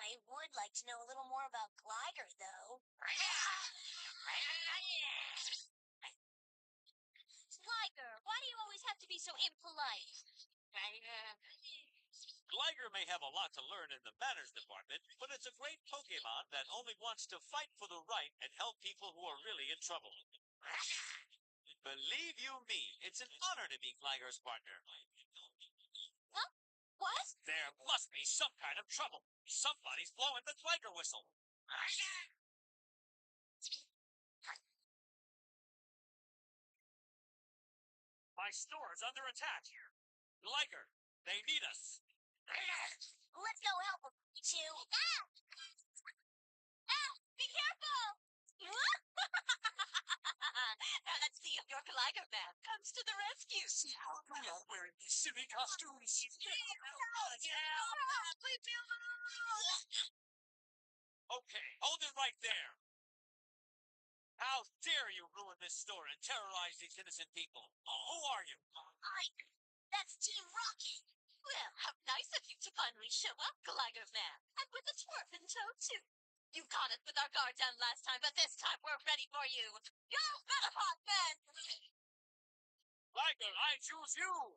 I would like to know a little more about Glider, though. Glider, why do you always have to be so impolite? Glider may have a lot to learn in the manners department, but it's a great Pokemon that only wants to fight for the right and help people who are really in trouble. Believe you me, it's an honor to be Glider's partner. Huh? What? There must be some kind of trouble. Somebody's blowing the Glider whistle. My store is under attack. Glider, they need us. Let's go help them, Pichu. Ah! Ah! Be careful! Let's see if your Glider man comes to the rescue. We're all wearing these silly costumes. Okay, hold it right there. How dare you ruin this store and terrorize these innocent people? Who are you? That's Team Rocket. Well, how nice of you to finally show up, Glider Man. And with a twerp in tow, too. You caught us with our guard down last time, but this time we're ready for you. Go, Metapod Man! Glider, I choose you!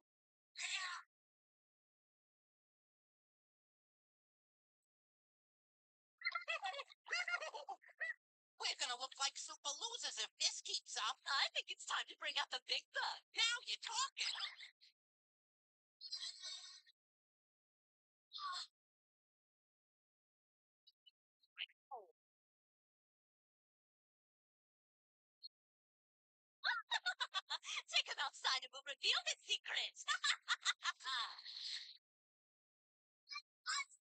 We're gonna look like super losers if this keeps up. I think it's time to bring out the big bug. Now you're talking. Take him outside and we'll reveal his secret. Us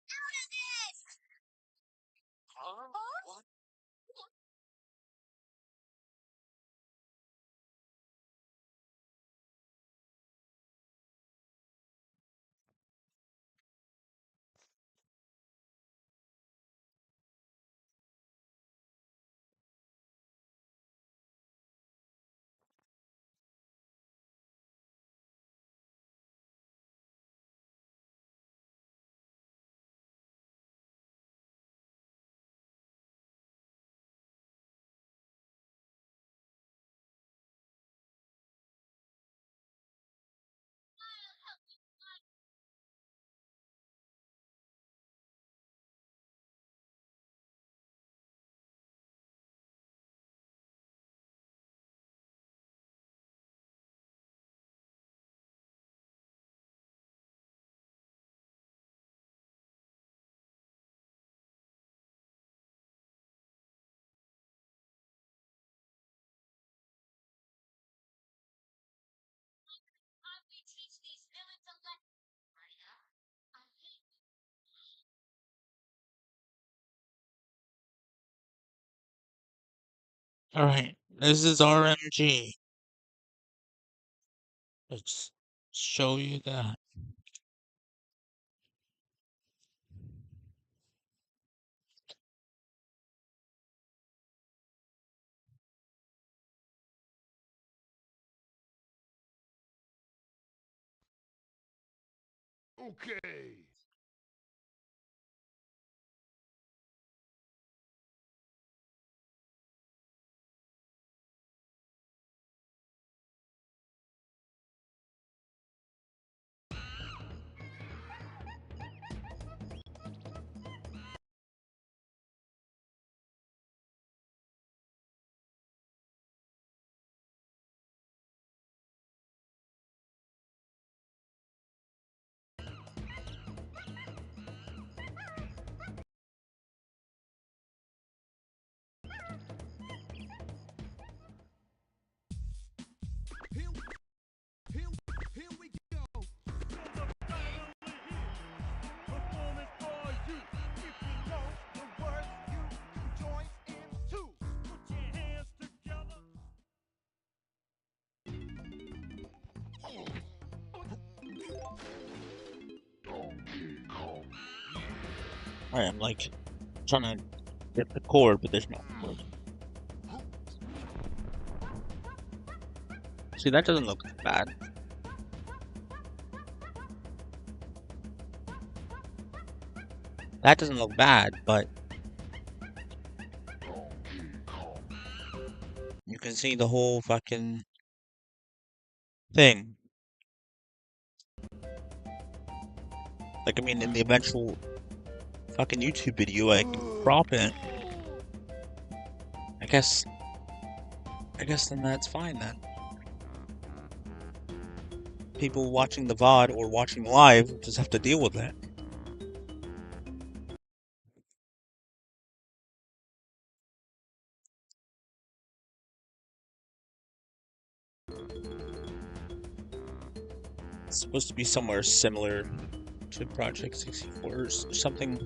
out of this! Huh? What? How we teach these villains a lesson. I hate Alright, this is RMG. Let's show you that. Okay. Here we go. Performing for you. If you know the words, you can join in too. Put your hands together. Alright, I'm like trying to get the cord, but there's no cord. See, that doesn't look bad. That doesn't look bad, but you can see the whole fucking thing. Like, I mean, in the eventual fucking YouTube video, I can crop it. I guess then that's fine then. People watching the VOD or watching live just have to deal with it. It's supposed to be somewhere similar to Project 64 or something.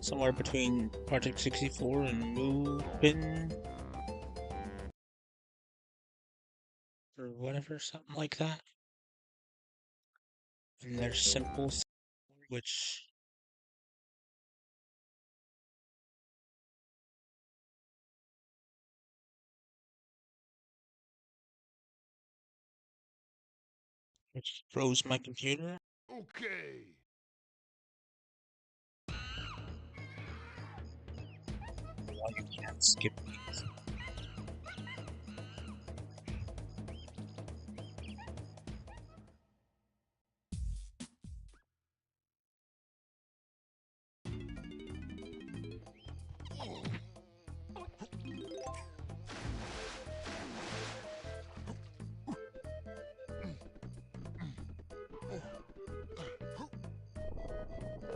Somewhere between Project 64 and Movin'. Or whatever, something like that. And there's Simple, which froze my computer. Okay. Why you can't skip these.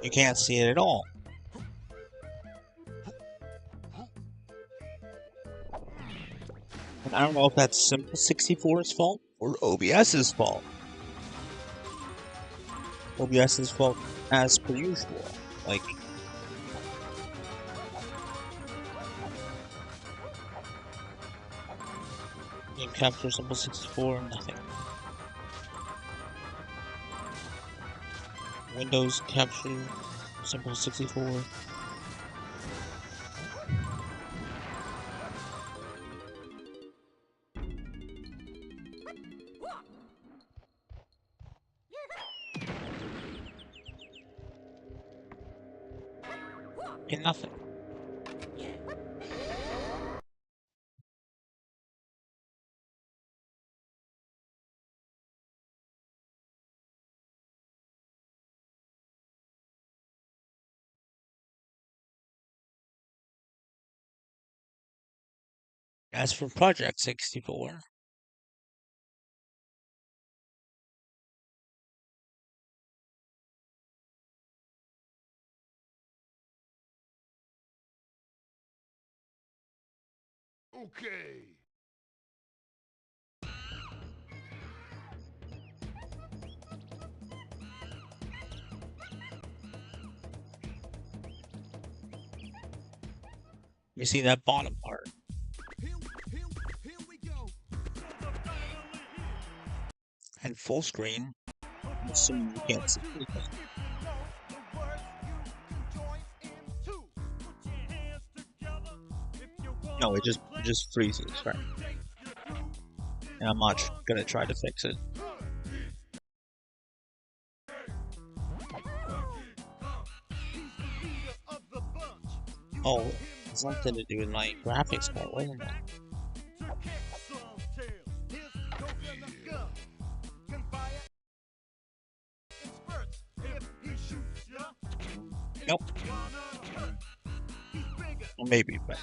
You can't see it at all. And I don't know if that's Simple 64's fault or OBS's fault. OBS's fault as per usual. Like, game capture Simple 64, nothing. Windows capture Simple 64. Okay, nothing. As for Project 64, Okay. you see that bottom part. Here we go. And full screen, I'm assuming you can't see anything. No, it just freezes, right? And I'm not gonna try to fix it. Oh, it's something to do with my graphics card, wasn't it? Nope. Well, maybe, but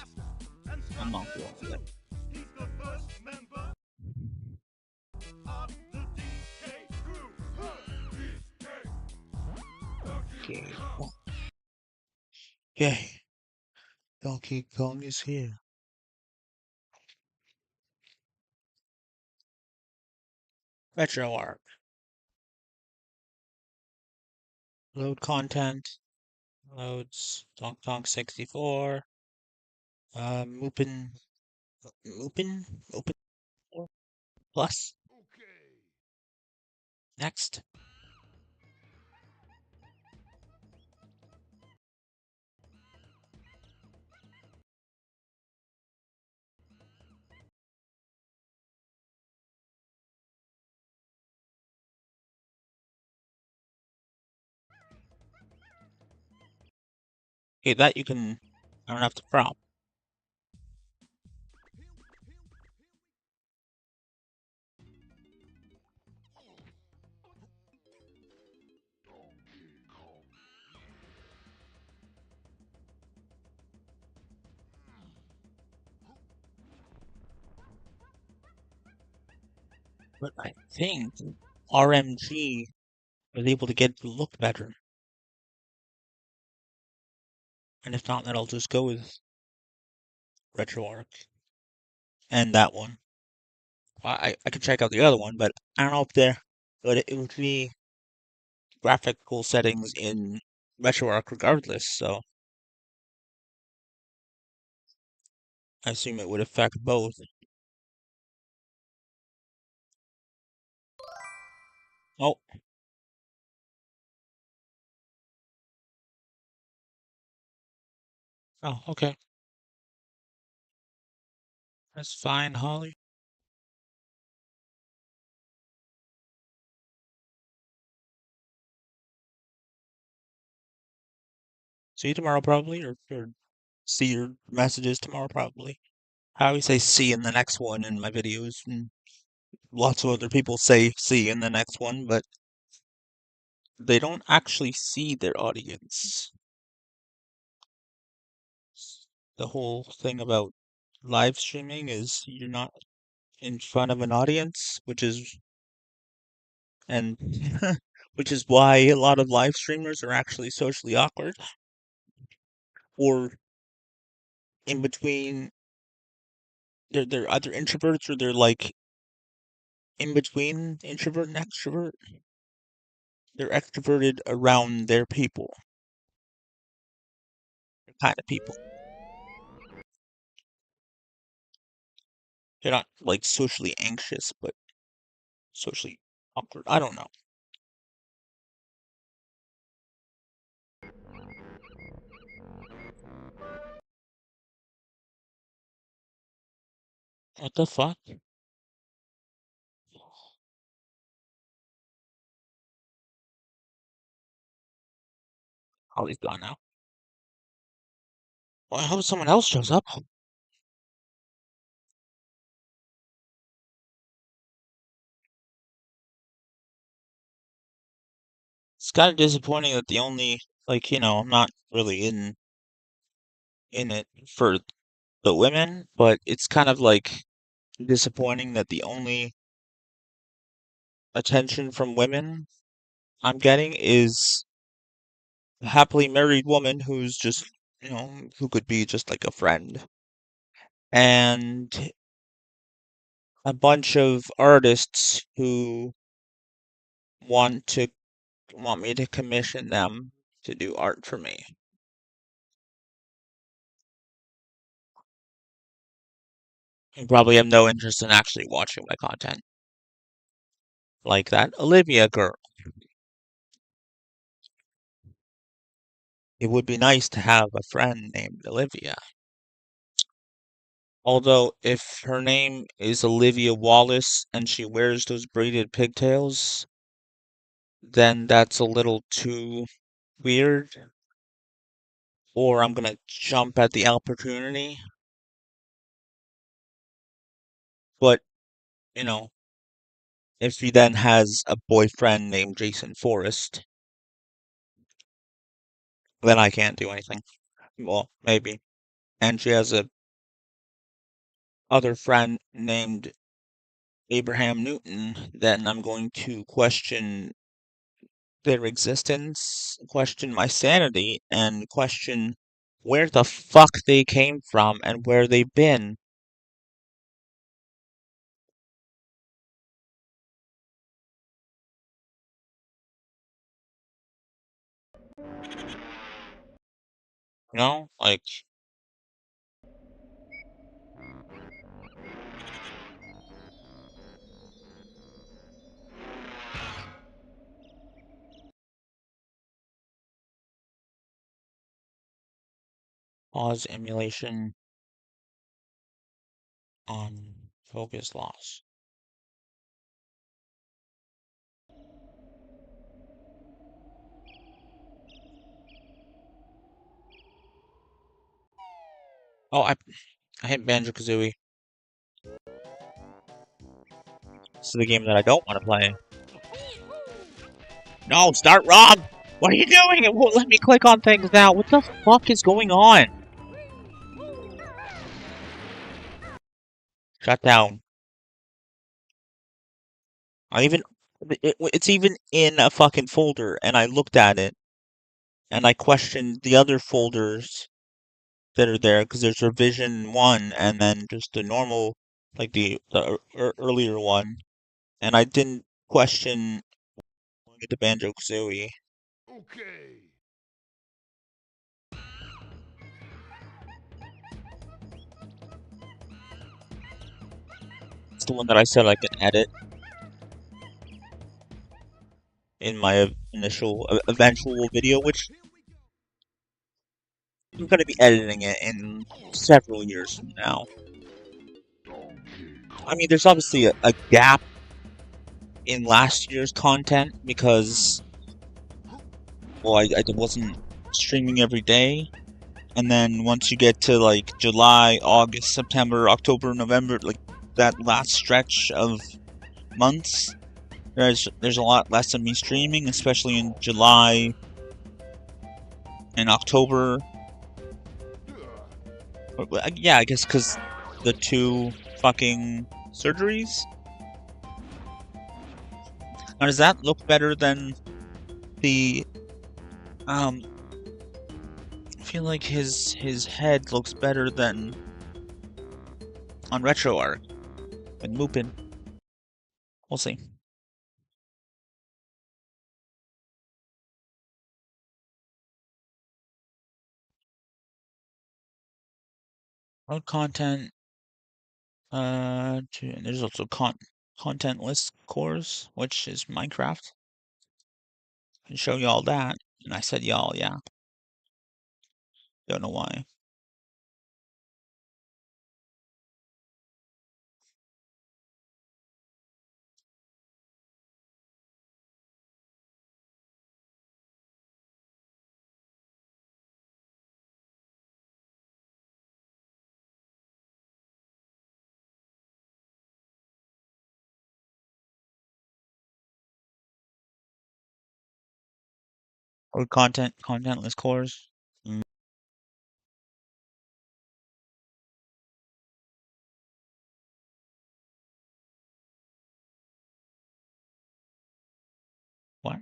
I'm not going with it. Okay. Okay. Donkey Kong is here. RetroArch. Load content. Loads. Donkey Kong 64. Open plus. Next. Okay, that you can. I don't have to prop. But I think RMG was able to get it to look better. And if not, then I'll just go with RetroArch and that one. I could check out the other one, but I don't know if they're. But it would be graphical settings in RetroArch regardless, so I assume it would affect both. Oh, oh, okay. That's fine, Holly. See you tomorrow, probably, or see your messages tomorrow, probably. I always say see in the next one in my videos, and lots of other people say see in the next one, but they don't actually see their audience. The whole thing about live streaming is you're not in front of an audience, and which is why a lot of live streamers are actually socially awkward or in between. They're either introverts or they're like in between introvert and extrovert. They're extroverted around their people, their kind of people. They're not like socially anxious, but socially awkward. I don't know. What the fuck? Holly's gone now. Well, I hope someone else shows up. It's kind of disappointing that the only, like, I'm not really in it for the women, but it's kind of like disappointing that the only attention from women I'm getting is a happily married woman who's just, who could be just like a friend, and a bunch of artists who want to want me to commission them to do art for me. And probably have no interest in actually watching my content. Like that Olivia girl. It would be nice to have a friend named Olivia. Although, if her name is Olivia Wallace and she wears those braided pigtails, then that's a little too weird. Or I'm gonna jump at the opportunity. But, you know, if she then has a boyfriend named Jason Forrest, then I can't do anything. Well, maybe. And she has a other friend named Abraham Newton, then I'm going to question their existence, question my sanity, and question where the fuck they came from and where they've been. Like, pause emulation on focus loss. Oh, I hit Banjo-Kazooie. This is the game that I don't want to play. No, start wrong! What are you doing? It won't let me click on things now. What the fuck is going on? Shut down. It's even in a fucking folder, and I looked at it, and I questioned the other folders that are there, because there's revision 1, and then just the normal, like the earlier one, and I didn't question the Banjo-Kazooie. Okay. It's the one that I said I can edit in my initial, eventual video, which I'm going to be editing it in several years from now. I mean, there's obviously a gap in last year's content because, well, I wasn't streaming every day. And then once you get to like July, August, September, October, November, like that last stretch of months, there's a lot less of me streaming, especially in July and October. Yeah, I guess because the 2 fucking surgeries. Now, does that look better than the I feel like his head looks better than on RetroArch and Lupin. We'll see. Road content. There's also content list cores, which is Minecraft. I can show y'all that. And I said y'all, yeah. Don't know why. Road content list cores. What?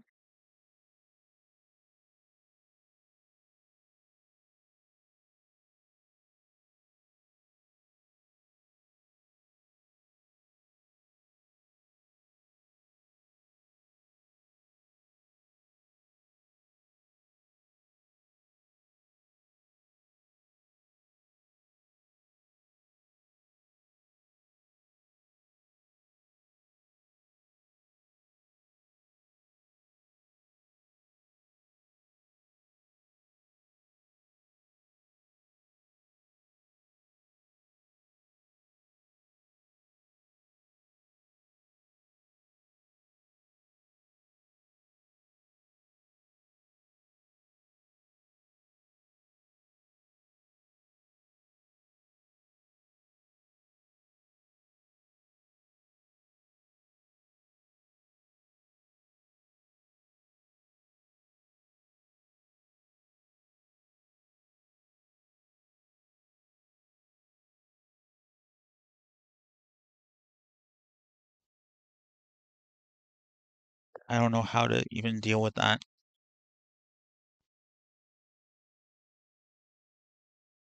I don't know how to even deal with that.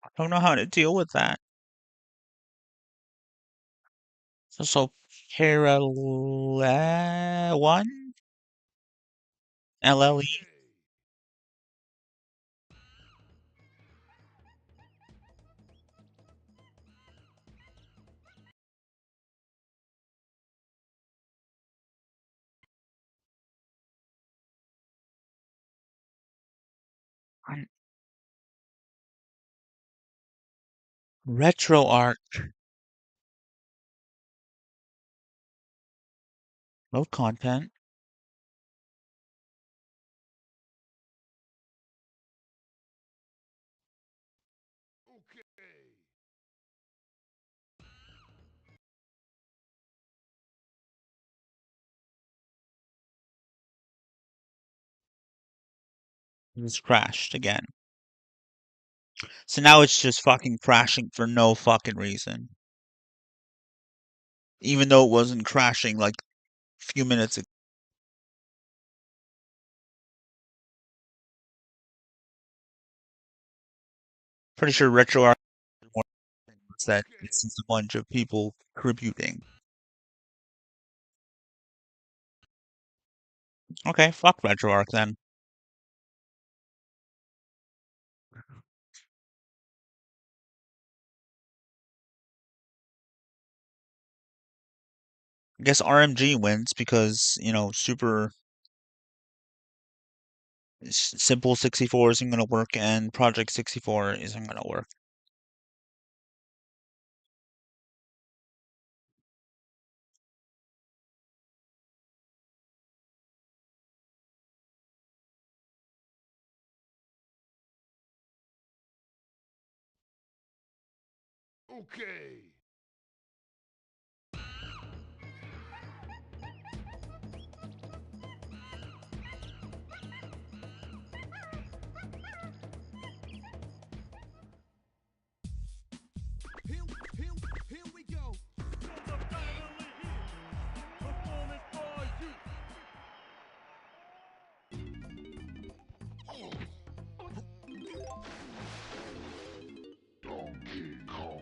I don't know how to deal with that. So parallel 1? LLE? RetroArch. Load content. Okay. It's crashed again. So now it's just fucking crashing for no fucking reason. Even though it wasn't crashing like a few minutes ago. Pretty sure RetroArch that it's just a bunch of people contributing. Okay, fuck RetroArch then. I guess RMG wins because, you know, Simple 64 isn't going to work and Project 64 isn't going to work. Okay. Here we go. Finally here. Performing for you. Donkey Kong.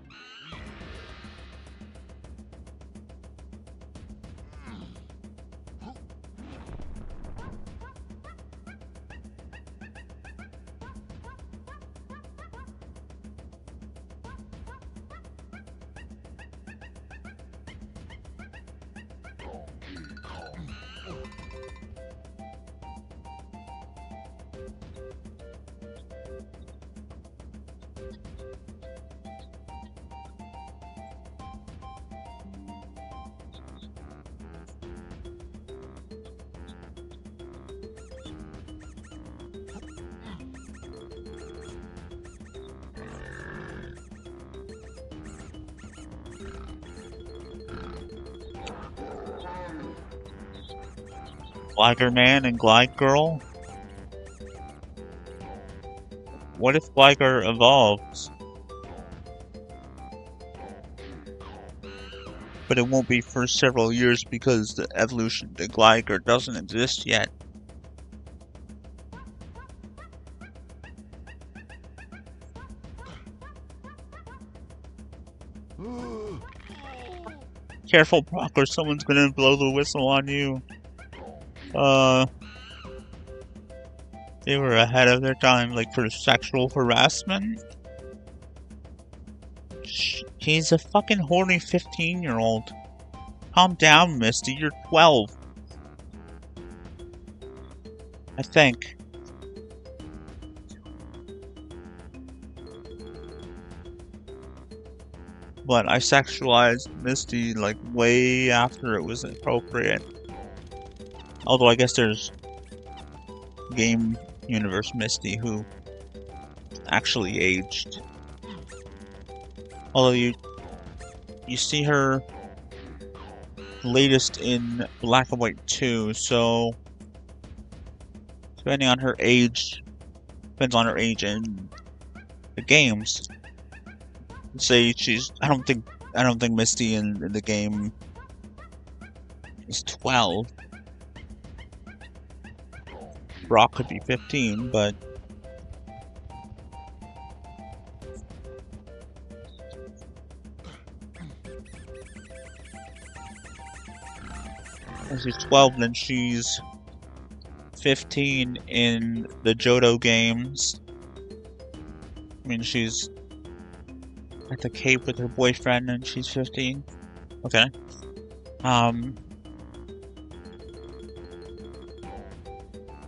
Glider Man and Glide Girl? What if Glider evolves? But it won't be for several years because the evolution to Glider doesn't exist yet. Careful, Brock, or someone's gonna blow the whistle on you. They were ahead of their time, like for sexual harassment. He's a fucking horny 15-year-old. Calm down, Misty, you're 12. I think. But I sexualized Misty like way after it was appropriate. Although I guess there's Game Universe Misty who actually aged. Although you see her latest in Black and White 2, so depending on her age, depends on her age in the games. Say she's I don't think Misty in the game is 12. Brock could be 15, but if she's 12, then she's 15 in the Johto games. I mean, she's at the Cape with her boyfriend and she's 15. Okay.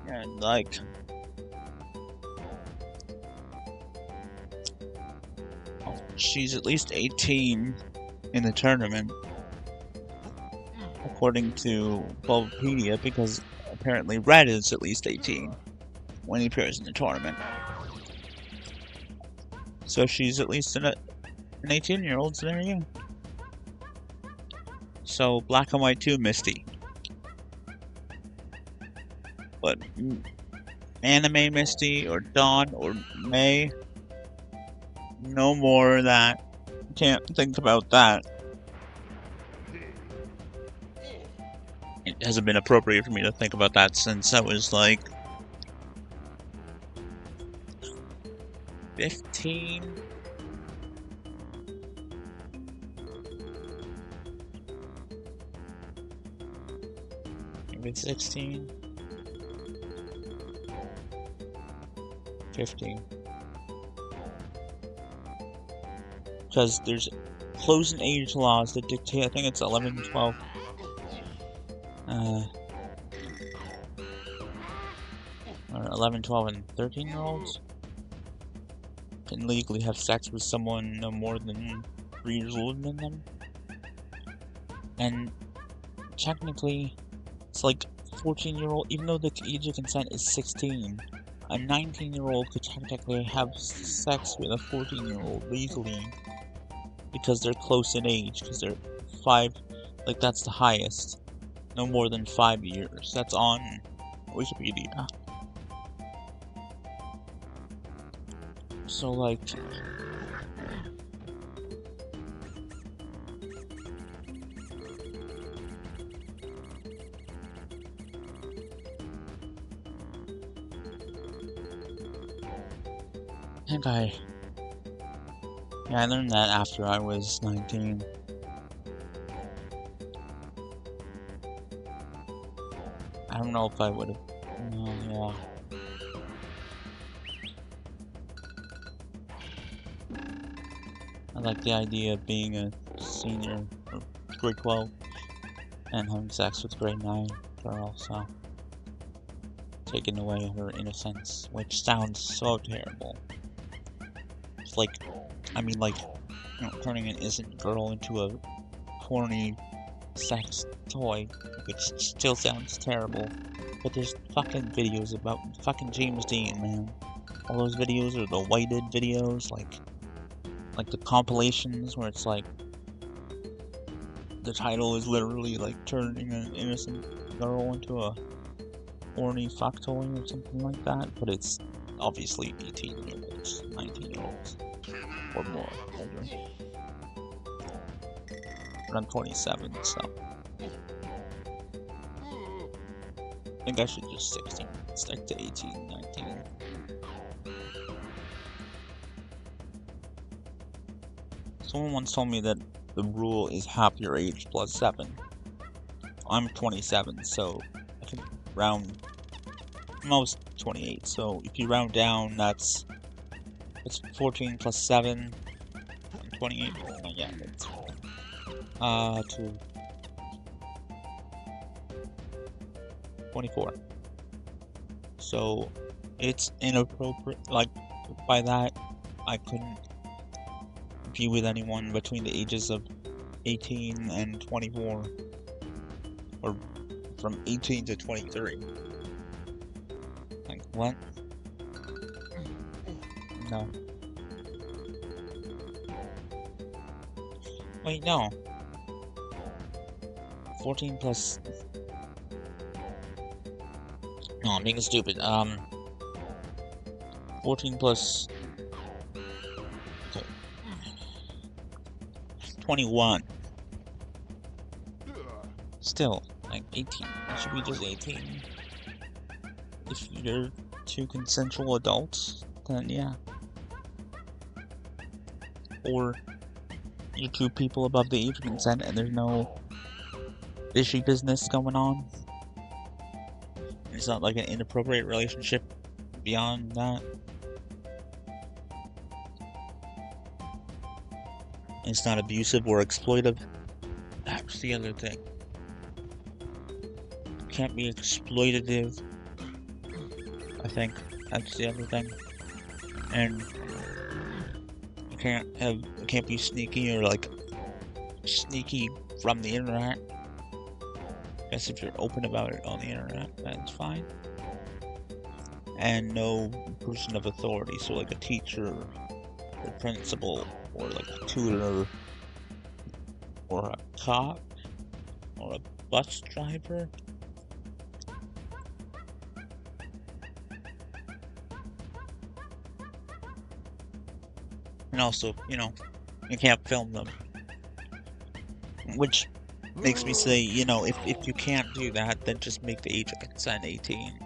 And like she's at least 18 in the tournament, according to Bulbapedia, because apparently Red is at least 18 when he appears in the tournament. So she's at least an 18-year-old, so there you go. So Black and White 2 Misty. But Anime Misty or Dawn or May. No more of that. Can't think about that. It hasn't been appropriate for me to think about that since I was like 15. Maybe 16. 15. Because there's closing age laws that dictate, I think it's 11 and 12. Or 11, 12, and 13-year-olds can legally have sex with someone no more than 3 years older than them. And technically, it's like 14-year-old, even though the age of consent is 16, a 19-year-old could technically have sex with a 14-year-old legally because they're close in age, because they're 5, like that's the highest, no more than 5 years. That's on Wikipedia. So like, I learned that after I was 19. I don't know if I would have. No, yeah. I like the idea of being a senior or grade 12 and having sex with grade 9 girl, so taking away her innocence, which sounds so terrible. It's like, I mean, like, you know, turning an innocent girl into a horny sex toy, which still sounds terrible. But there's fucking videos about fucking James Dean, man. All those videos are the whited videos, like the compilations where it's like the title is literally like turning an innocent girl into a horny fuck toy or something like that, but it's obviously 18-year-olds, 19-year-olds, or more older. But I'm 27, so I think I should just 16, stick to 18, 19. Someone once told me that the rule is half your age plus 7. I'm 27, so I can round. I'm almost 28, so if you round down, that's 14 plus 7. I'm 28. Yeah, that's to 24. So it's inappropriate. Like by that, I couldn't be with anyone between the ages of 18 and 24, or from 18 to 23. Like, what? No. Wait, no. 14 plus... No, I'm being stupid. 14 plus... Okay. 21. Still, like 18. It should be just 18. If you're two consensual adults, then yeah. Or you're two people above the age of consent and there's no fishy business going on. It's not like an inappropriate relationship beyond that. It's not abusive or exploitive. That's the other thing. It can't be exploitative. I think that's the other thing. And you can't be sneaky or like sneaky from the internet. I guess if you're open about it on the internet, that's fine. And no person of authority, so like a teacher, or principal, or like a tutor, or a cop, or a bus driver. And also, you can't film them. Which makes me say, if you can't do that, then just make the age of consent 18.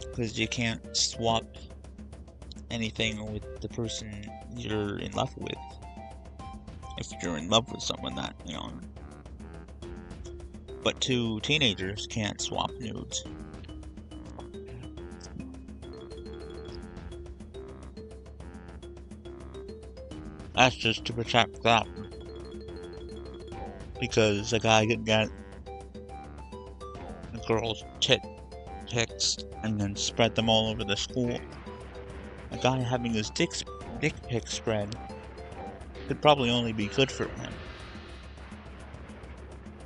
Because you can't swap anything with the person you're in love with. If you're in love with someone that, But two teenagers can't swap nudes. That's just to protect them. Because a guy can get a girl's pics and then spread them all over the school. A guy having his dick pic spread could probably only be good for him.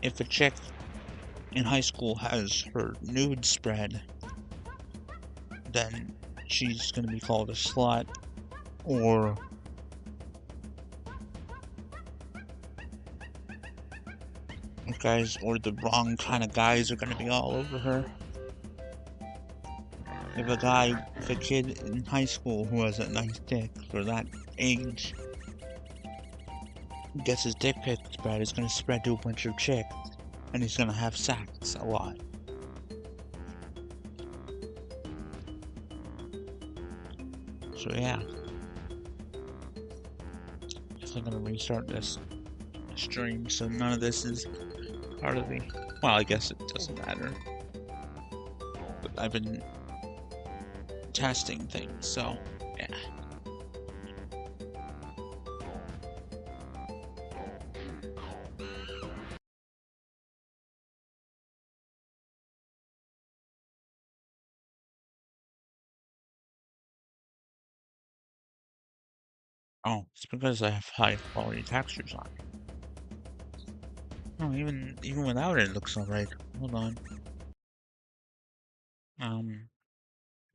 If a chick in high school has her nude spread, then she's gonna be called a slut, or the wrong kind of guys are gonna be all over her. If a kid in high school who has a nice dick for that age gets his dick pic spread, it's gonna spread to a bunch of chicks, and he's gonna have sex a lot. So yeah. I'm gonna restart this stream, so none of this is part of the... Well, I guess it doesn't matter. But I've been testing things, so yeah. Oh, it's because I have high quality textures on. Oh, even without it, it looks alright. Hold on.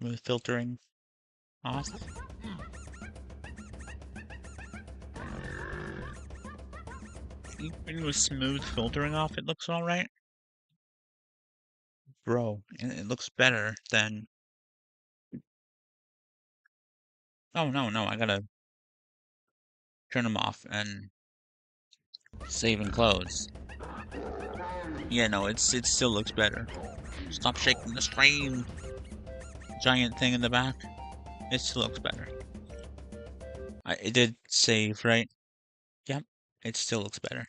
With filtering off. Even with smooth filtering off, it looks alright. Bro, it looks better than... Oh, no, I gotta turn them off and save and close. Yeah, no, it still looks better. Stop shaking the screen. Giant thing in the back. It still looks better. It did save, right? Yep, it still looks better.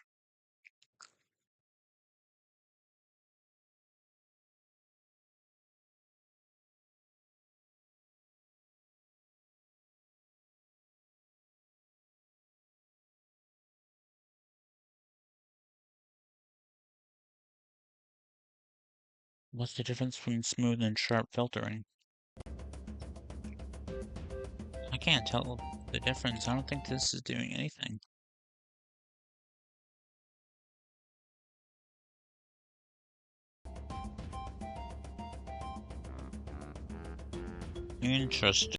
What's the difference between smooth and sharp filtering? I can't tell the difference. I don't think this is doing anything. Interesting.